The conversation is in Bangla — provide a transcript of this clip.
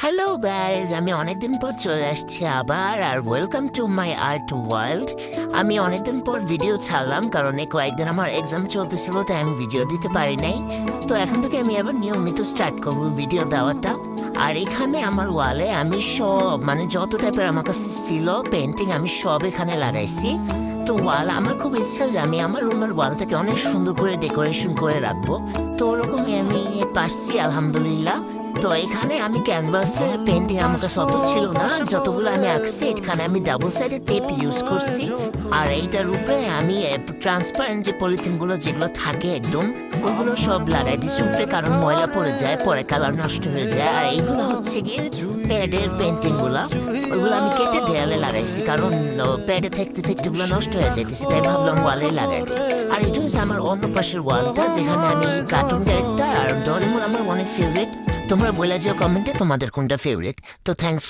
হ্যালো গাইজ, আমি অনেকদিন পর চলে আসছি আবার। আর welcome to my art world. আমি অনেকদিন পর ভিডিও ছাড়লাম কারণ এই কয়েকদিন আমার এক্সাম চলতেছিল, তাই আমি ভিডিও দিতে পারি নাই। তো এখন থেকে আমি আবার নিয়মিত স্টার্ট করবো ভিডিও দেওয়াটা। আর এখানে আমার ওয়ালে আমি সব যত টাইপের আমার কাছে ছিল পেন্টিং আমি সব এখানে লাগাইছি। তো ওয়াল আমার খুব ইচ্ছা যে আমি আমার রুমের ওয়ালটাকে অনেক সুন্দর করে ডেকোরেশন করে রাখবো। তো ওরকমই আমি পারছি আলহামদুলিল্লাহ। তো এখানে আমি ক্যানভাসের পেন্টিং আমার কাছে অত ছিল না, যতগুলো আমি আঁকছি এখানে আমি ডাবল সাইডের টেপ ইউজ করছি। আর এইটার উপরে আমি ট্রান্সপারেন্ট যে পলিথিনগুলো যেগুলো থাকে একদম ওগুলো সব লাগাই দিচ্ছি উপরে, কারণ ময়লা পড়ে যায়, পরে কালার নষ্ট হয়ে যায়। আর এইগুলো হচ্ছে গিয়ে প্যাডের পেন্টিং গুলা, ওইগুলো আমি কেটে দেয়ালে লাগাইছি কারণ প্যাডে থাকতে থাকতে ওগুলো নষ্ট হয়ে যাইতেছে, তাই ভাবলাম ওয়ালে লাগাই দিই। আর এটা হচ্ছে আমার অন্য পাশের ওয়ালটা, যেখানে আমি কার্টুন ক্যারেক্টার আর ডোরেমন আমার অনেক ফেভারিট। তোমরা বলে যাও কমেন্টে তোমাদের কোনটা ফেভারিট। তো থ্যাংকস।